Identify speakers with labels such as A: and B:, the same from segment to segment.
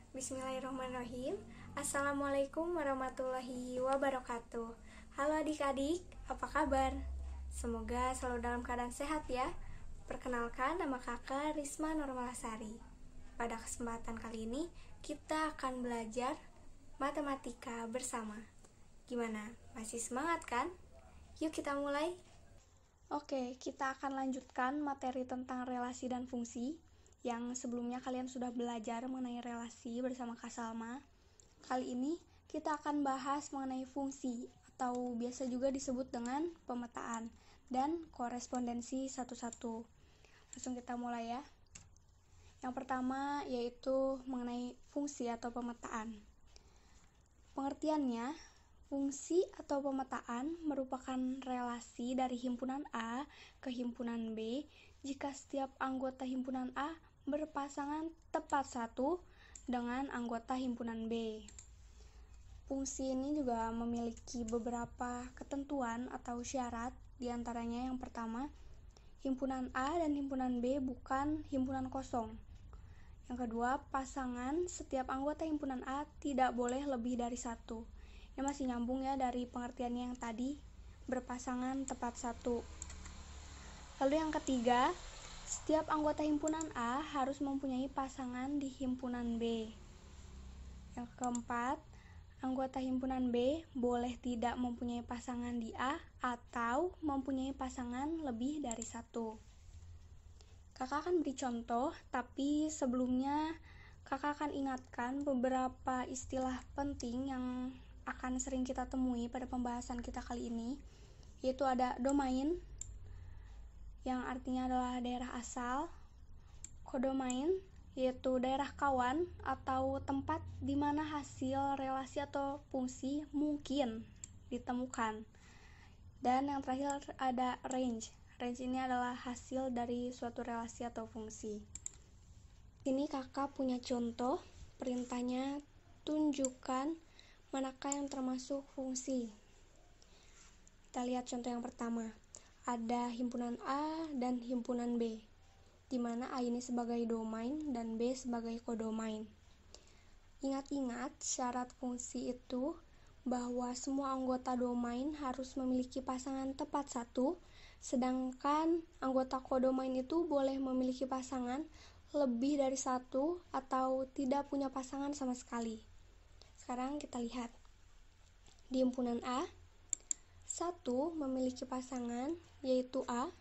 A: Bismillahirrahmanirrahim. Assalamualaikum warahmatullahi wabarakatuh. Halo adik-adik, apa kabar? Semoga selalu dalam keadaan sehat ya. Perkenalkan, nama kakak Risma Nurmalasari. Pada kesempatan kali ini, kita akan belajar matematika bersama. Gimana? Masih semangat kan? Yuk kita mulai. Oke, kita akan lanjutkan materi tentang relasi dan fungsi yang sebelumnya kalian sudah belajar mengenai relasi bersama Kak Salma. Kali ini kita akan bahas mengenai fungsi atau biasa juga disebut dengan pemetaan dan korespondensi satu-satu. Langsung kita mulai ya. Yang pertama yaitu mengenai fungsi atau pemetaan. Pengertiannya, fungsi atau pemetaan merupakan relasi dari himpunan A ke himpunan B jika setiap anggota himpunan A berpasangan tepat satu dengan anggota himpunan B. Fungsi ini juga memiliki beberapa ketentuan atau syarat, diantaranya yang pertama, himpunan A dan himpunan B bukan himpunan kosong. Yang kedua, pasangan setiap anggota himpunan A tidak boleh lebih dari satu. Ini masih nyambung ya dari pengertiannya yang tadi, berpasangan tepat satu. Lalu yang ketiga, setiap anggota himpunan A harus mempunyai pasangan di himpunan B. Yang keempat, anggota himpunan B boleh tidak mempunyai pasangan di A atau mempunyai pasangan lebih dari satu. Kakak akan beri contoh, tapi sebelumnya kakak akan ingatkan beberapa istilah penting yang akan sering kita temui pada pembahasan kita kali ini, yaitu ada domain, yang artinya adalah daerah asal, kodomain, yaitu daerah kawan atau tempat di mana hasil relasi atau fungsi mungkin ditemukan. Dan yang terakhir ada range. Range ini adalah hasil dari suatu relasi atau fungsi. Ini kakak punya contoh, perintahnya tunjukkan manakah yang termasuk fungsi. Kita lihat contoh yang pertama. Ada himpunan A dan himpunan B, di mana A ini sebagai domain dan B sebagai kodomain. Ingat-ingat syarat fungsi itu bahwa semua anggota domain harus memiliki pasangan tepat satu, sedangkan anggota kodomain itu boleh memiliki pasangan lebih dari satu atau tidak punya pasangan sama sekali. Sekarang kita lihat. Di himpunan A, 1 memiliki pasangan yaitu A,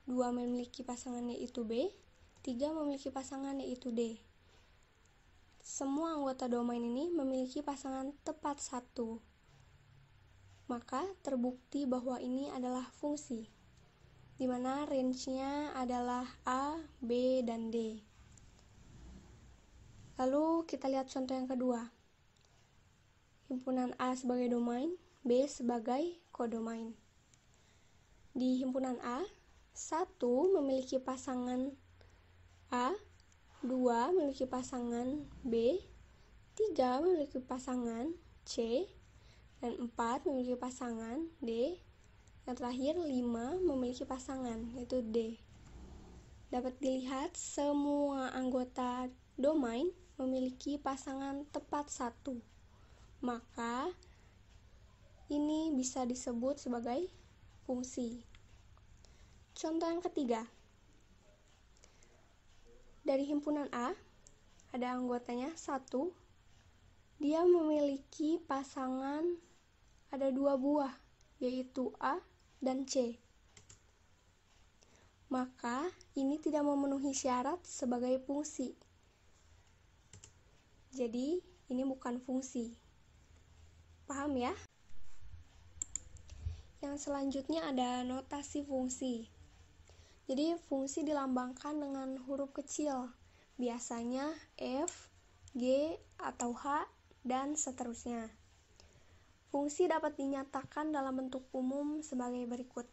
A: 2 memiliki pasangan yaitu B, 3 memiliki pasangan yaitu D. Semua anggota domain ini memiliki pasangan tepat satu. Maka terbukti bahwa ini adalah fungsi, di mana range-nya adalah A, B, dan D. Lalu kita lihat contoh yang kedua. Himpunan A sebagai domain, B sebagai kodomain. Di himpunan A, 1 memiliki pasangan A, 2 memiliki pasangan B, 3 memiliki pasangan C, dan 4 memiliki pasangan D. Yang terakhir 5 memiliki pasangan yaitu D. Dapat dilihat semua anggota domain memiliki pasangan tepat satu. Maka ini bisa disebut sebagai fungsi. Contoh yang ketiga. Dari himpunan A, ada anggotanya 1. Dia memiliki pasangan ada 2 buah, yaitu A dan C. Maka ini tidak memenuhi syarat sebagai fungsi. Jadi ini bukan fungsi. Paham ya? Yang selanjutnya ada notasi fungsi. Jadi fungsi dilambangkan dengan huruf kecil, biasanya F, G, atau H, dan seterusnya. Fungsi dapat dinyatakan dalam bentuk umum sebagai berikut.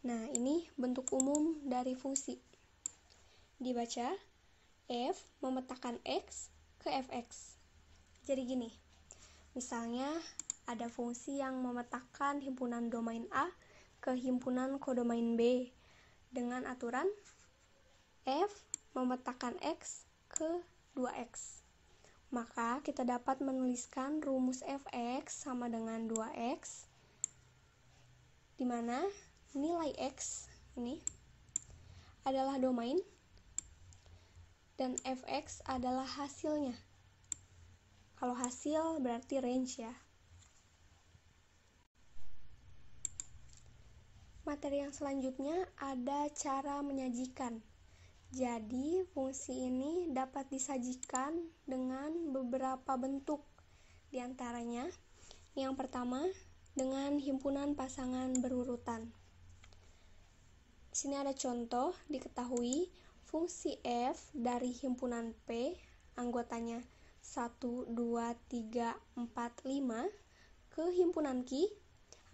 A: Nah, ini bentuk umum dari fungsi. Dibaca, F memetakan X ke Fx. Jadi gini, misalnya ada fungsi yang memetakan himpunan domain A ke himpunan kodomain B dengan aturan F memetakan X ke 2X. Maka kita dapat menuliskan rumus fx sama dengan 2x, di mana nilai x ini adalah domain dan fx adalah hasilnya. Kalau hasil berarti range ya. Materi yang selanjutnya ada cara menyajikan. Jadi, fungsi ini dapat disajikan dengan beberapa bentuk. Di antaranya, yang pertama, dengan himpunan pasangan berurutan. Di sini ada contoh, diketahui fungsi f dari himpunan P, anggotanya 1, 2, 3, 4, 5, ke himpunan Q,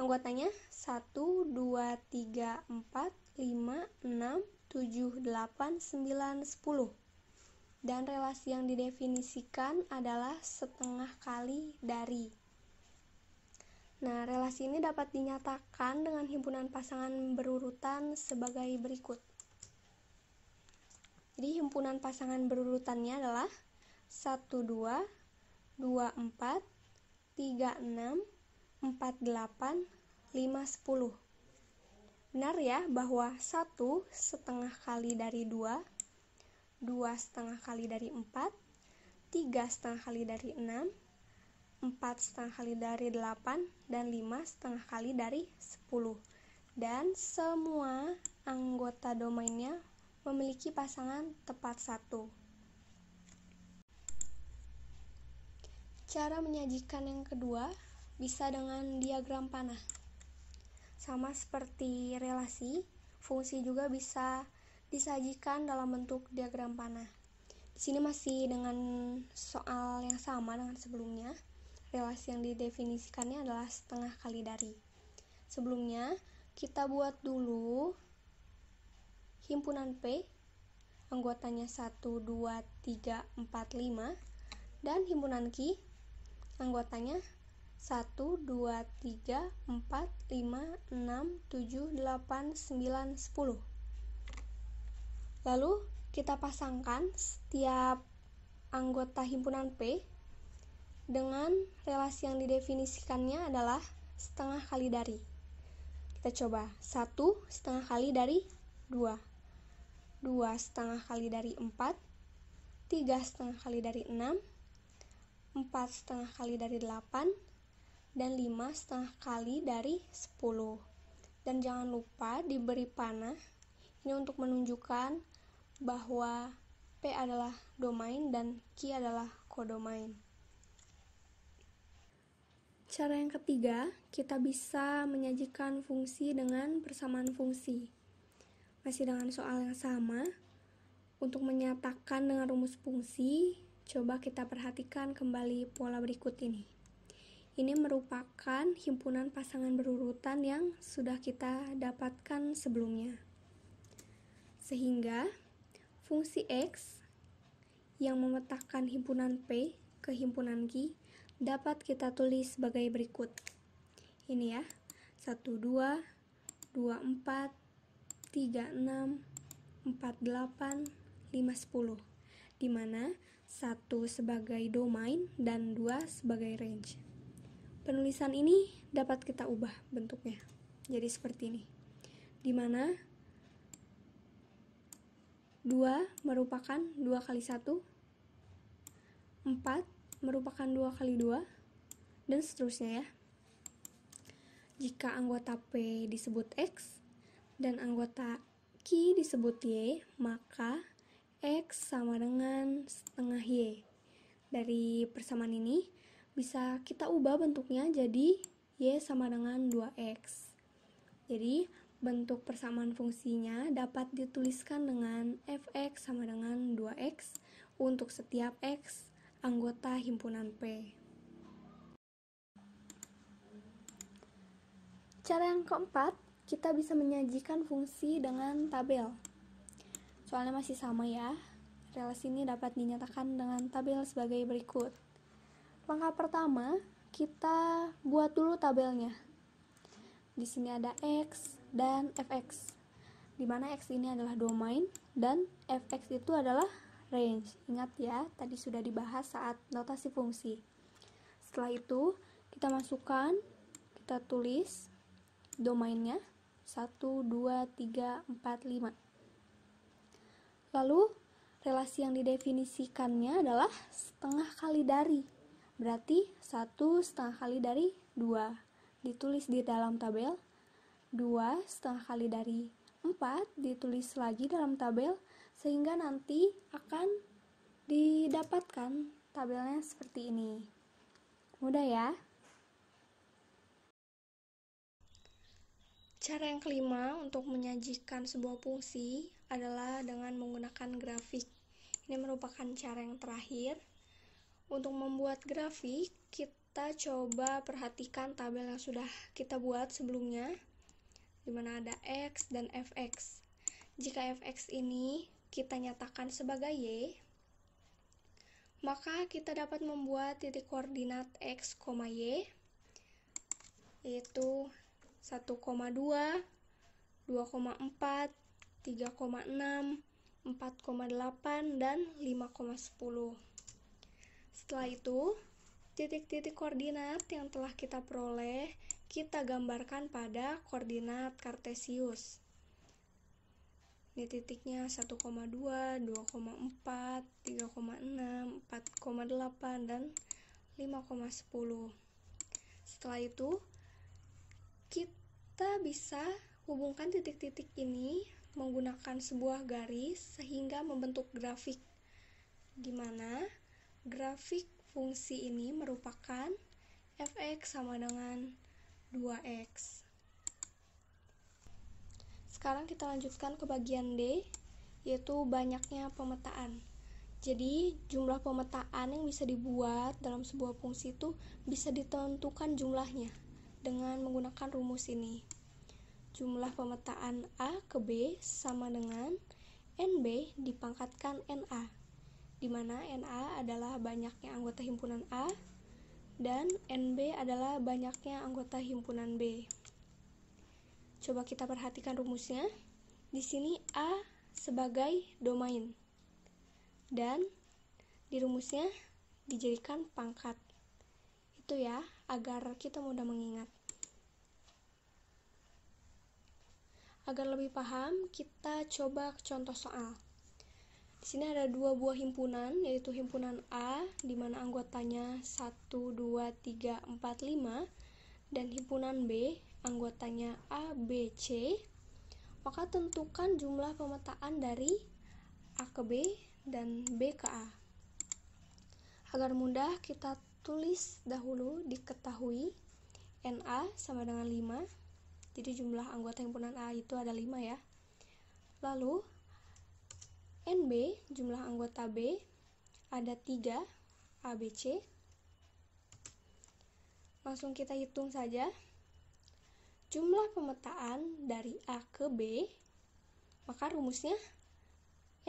A: anggotanya 1, 2, 3, 4, 5, 6, 7, 8, 9, 10. Dan relasi yang didefinisikan adalah setengah kali dari. Nah, relasi ini dapat dinyatakan dengan himpunan pasangan berurutan sebagai berikut. Jadi, himpunan pasangan berurutannya adalah 1, 2, 2, 4, 3, 6, 4, 8, 5, 10. Benar ya bahwa 1 setengah kali dari 2, 2 setengah kali dari 4, 3 setengah kali dari 6, 4 setengah kali dari 8, dan 5 setengah kali dari 10. Dan semua anggota domainnya memiliki pasangan tepat 1. Cara menyajikan yang kedua bisa dengan diagram panah. Sama seperti relasi, fungsi juga bisa disajikan dalam bentuk diagram panah. Di sini masih dengan soal yang sama dengan sebelumnya. Relasi yang didefinisikannya adalah setengah kali dari. Sebelumnya, kita buat dulu himpunan P, anggotanya 1, 2, 3, 4, 5, dan himpunan Q, anggotanya 1, 2, 3, 4, 5, 6, 7, 8, 9, 10. Lalu kita pasangkan setiap anggota himpunan P dengan relasi yang didefinisikannya adalah setengah kali dari. Kita coba, 1 setengah kali dari 2, 2 setengah kali dari 4, 3 setengah kali dari 6, 4 setengah kali dari 8, dan 5 setengah kali dari 10. Dan jangan lupa diberi panah, ini untuk menunjukkan bahwa P adalah domain dan Q adalah kodomain. Cara yang ketiga, kita bisa menyajikan fungsi dengan persamaan fungsi. Masih dengan soal yang sama, untuk menyatakan dengan rumus fungsi, coba kita perhatikan kembali pola berikut ini. Ini merupakan himpunan pasangan berurutan yang sudah kita dapatkan sebelumnya. Sehingga fungsi X yang memetakan himpunan P ke himpunan Q dapat kita tulis sebagai berikut. Ini ya, 1, 2, 2, 4, 3, 6, 4, 8, 5, 10. Di mana 1 sebagai domain dan 2 sebagai range. Penulisan ini dapat kita ubah bentuknya jadi seperti ini, di mana 2 merupakan 2 kali 1, 4 merupakan 2 kali 2, dan seterusnya ya. Jika anggota P disebut X dan anggota Q disebut Y, maka X sama dengan setengah Y. Dari persamaan ini bisa kita ubah bentuknya jadi Y sama dengan 2X. Jadi, bentuk persamaan fungsinya dapat dituliskan dengan Fx sama dengan 2X untuk setiap X anggota himpunan P. Cara yang keempat, kita bisa menyajikan fungsi dengan tabel. Soalnya masih sama ya. Relasi ini dapat dinyatakan dengan tabel sebagai berikut. Langkah pertama, kita buat dulu tabelnya. Di sini ada X dan Fx, di mana X ini adalah domain dan Fx itu adalah range. Ingat ya, tadi sudah dibahas saat notasi fungsi. Setelah itu, kita masukkan, kita tulis domainnya 1, 2, 3, 4, 5. Lalu, relasi yang didefinisikannya adalah setengah kali dari. Berarti 1 setengah kali dari 2. Ditulis di dalam tabel. 2 setengah kali dari 4 ditulis lagi dalam tabel, sehingga nanti akan didapatkan tabelnya seperti ini. Mudah ya? Cara yang kelima untuk menyajikan sebuah fungsi adalah dengan menggunakan grafik. Ini merupakan cara yang terakhir. Untuk membuat grafik, kita coba perhatikan tabel yang sudah kita buat sebelumnya, di mana ada X dan Fx. Jika Fx ini kita nyatakan sebagai Y, maka kita dapat membuat titik koordinat X, Y, yaitu 1,2, 2,4, 3,6, 4,8, dan 5,10. Setelah itu, titik-titik koordinat yang telah kita peroleh, kita gambarkan pada koordinat kartesius. Ini titiknya 1,2, 2,4, 3,6, 4,8, dan 5,10. Setelah itu, kita bisa hubungkan titik-titik ini menggunakan sebuah garis sehingga membentuk grafik, di mana grafik fungsi ini merupakan fx sama dengan 2x. Sekarang kita lanjutkan ke bagian D, yaitu banyaknya pemetaan. Jadi, jumlah pemetaan yang bisa dibuat dalam sebuah fungsi itu bisa ditentukan jumlahnya dengan menggunakan rumus ini. Jumlah pemetaan A ke B sama dengan NB dipangkatkan NA, di mana NA adalah banyaknya anggota himpunan A dan NB adalah banyaknya anggota himpunan B. Coba kita perhatikan rumusnya. Di sini A sebagai domain dan di rumusnya dijadikan pangkat. Itu ya, agar kita mudah mengingat. Agar lebih paham, kita coba contoh soal. Di sini ada dua buah himpunan, yaitu himpunan A, di mana anggotanya 1, 2, 3, 4, 5, dan himpunan B, anggotanya A, B, C. Maka tentukan jumlah pemetaan dari A ke B dan B ke A. Agar mudah, kita tulis dahulu diketahui NA sama dengan 5. Jadi jumlah anggota himpunan A itu ada 5 ya. Lalu NB, jumlah anggota B, ada 3, ABC. Langsung kita hitung saja. Jumlah pemetaan dari A ke B, maka rumusnya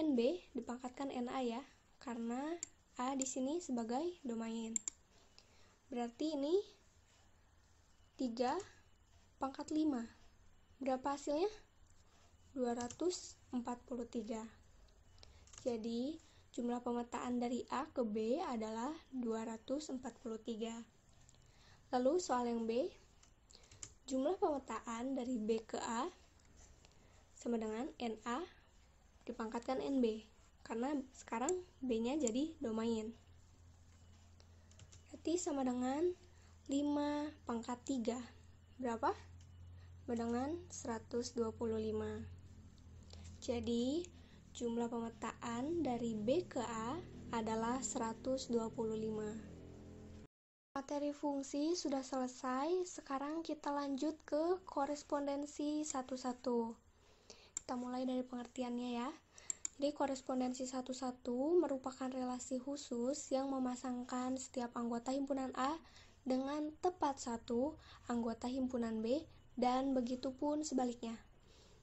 A: NB dipangkatkan NA ya, karena A di sini sebagai domain. Berarti ini 3 pangkat 5. Berapa hasilnya? 243. Jadi, jumlah pemetaan dari A ke B adalah 243. Lalu soal yang B, jumlah pemetaan dari B ke A sama dengan NA dipangkatkan NB, karena sekarang B-nya jadi domain. Berarti sama dengan 5 pangkat 3. Berapa? Sama dengan 125. Jadi, jumlah pemetaan dari B ke A adalah 125. Materi fungsi sudah selesai, sekarang kita lanjut ke korespondensi satu-satu. Kita mulai dari pengertiannya ya. Jadi korespondensi satu-satu merupakan relasi khusus yang memasangkan setiap anggota himpunan A dengan tepat satu anggota himpunan B dan begitu pun sebaliknya.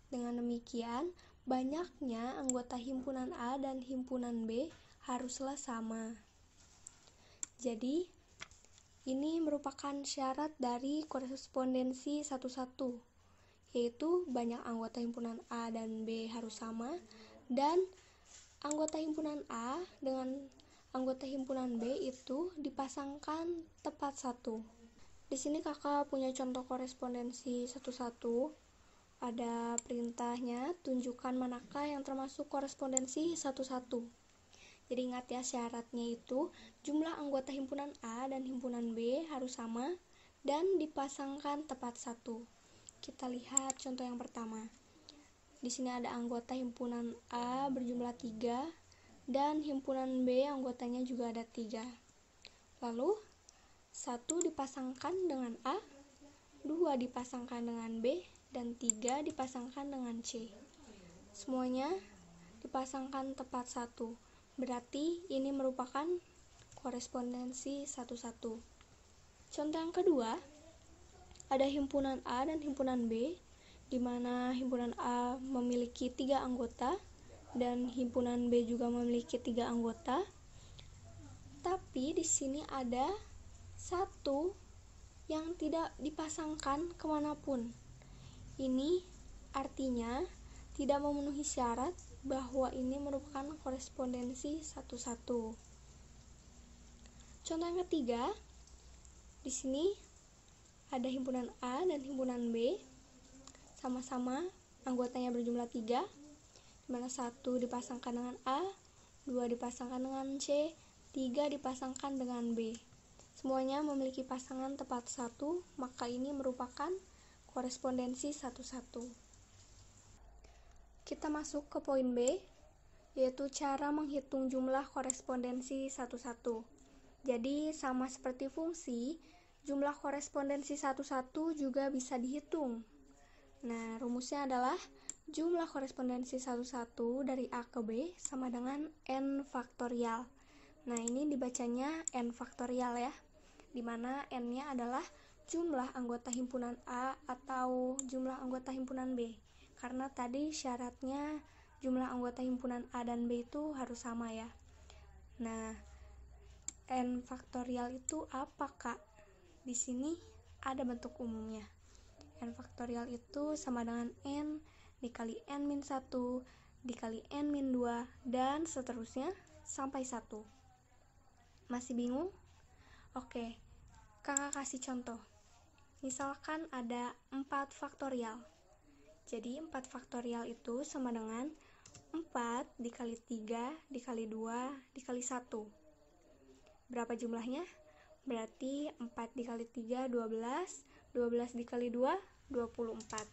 A: Dengan demikian, banyaknya anggota himpunan A dan himpunan B haruslah sama. Jadi, ini merupakan syarat dari korespondensi satu-satu, yaitu banyak anggota himpunan A dan B harus sama, dan Anggota himpunan A dengan anggota himpunan B itu dipasangkan tepat satu. Di sini kakak punya contoh korespondensi satu-satu. Ada perintahnya, tunjukkan manakah yang termasuk korespondensi satu-satu. Jadi ingat ya, syaratnya itu jumlah anggota himpunan A dan himpunan B harus sama dan dipasangkan tepat satu. Kita lihat contoh yang pertama. Di sini ada anggota himpunan A berjumlah 3 dan himpunan B anggotanya juga ada 3. Lalu 1 dipasangkan dengan A, 2 dipasangkan dengan B, dan 3 dipasangkan dengan C. Semuanya dipasangkan tepat satu. Berarti ini merupakan korespondensi satu-satu. Contoh yang kedua, ada himpunan A dan himpunan B, di mana himpunan A memiliki 3 anggota dan himpunan B juga memiliki 3 anggota. Tapi di sini ada 1 yang tidak dipasangkan kemanapun. Ini artinya tidak memenuhi syarat bahwa ini merupakan korespondensi satu-satu. Contoh yang ketiga, di sini ada himpunan A dan himpunan B, sama-sama anggotanya berjumlah 3, di mana 1 dipasangkan dengan A, 2 dipasangkan dengan C, 3 dipasangkan dengan B. Semuanya memiliki pasangan tepat 1, maka ini merupakan korespondensi satu-satu. Kita masuk ke poin B, yaitu cara menghitung jumlah korespondensi satu-satu. Jadi sama seperti fungsi, jumlah korespondensi satu-satu juga bisa dihitung. Nah, rumusnya adalah jumlah korespondensi satu-satu dari A ke B sama dengan N faktorial. Nah, ini dibacanya N faktorial ya, dimana N-nya adalah jumlah anggota himpunan A atau jumlah anggota himpunan B. Karena tadi syaratnya jumlah anggota himpunan A dan B itu harus sama ya. Nah, N faktorial itu apa, Kak? Di sini ada bentuk umumnya. N faktorial itu sama dengan N dikali N-1 dikali N-2 dan seterusnya sampai 1. Masih bingung? Oke, kakak kasih contoh. Misalkan ada 4 faktorial. Jadi 4 faktorial itu sama dengan 4 dikali 3 dikali 2 dikali 1. Berapa jumlahnya? Berarti 4 dikali 3, 12. 12 dikali 2, 24.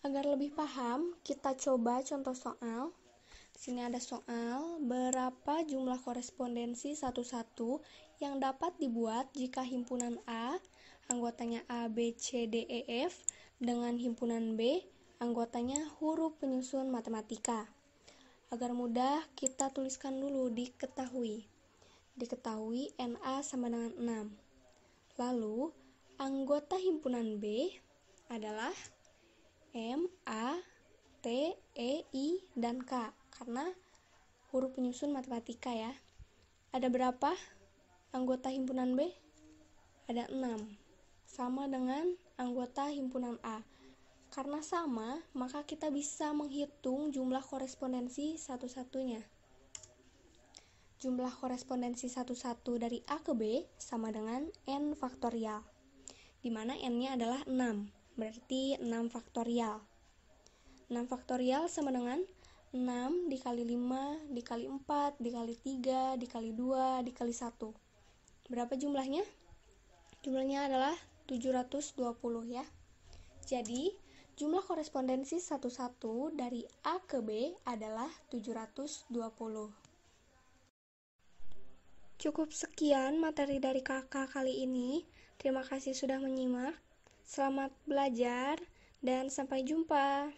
A: Agar lebih paham, kita coba contoh soal. Di sini ada soal, berapa jumlah korespondensi satu-satu yang dapat dibuat jika himpunan A, anggotanya A, B, C, D, E, F, dengan himpunan B, anggotanya huruf penyusun matematika. Agar mudah, kita tuliskan dulu diketahui. Diketahui NA sama dengan 6. Lalu, anggota himpunan B adalah M, A, T, E, I, dan K. Karena huruf penyusun matematika ya. Ada berapa anggota himpunan B? Ada 6. Sama dengan anggota himpunan A. Karena sama, maka kita bisa menghitung jumlah korespondensi satu-satunya. Jumlah korespondensi satu-satu dari A ke B sama dengan N faktorial, di mana N-nya adalah 6, berarti 6 faktorial. 6 faktorial sama dengan 6 dikali 5, dikali 4, dikali 3, dikali 2, dikali 1. Berapa jumlahnya? Jumlahnya adalah 720 ya. Jadi, jumlah korespondensi satu-satu dari A ke B adalah 720. Cukup sekian materi dari kakak kali ini. Terima kasih sudah menyimak. Selamat belajar dan sampai jumpa.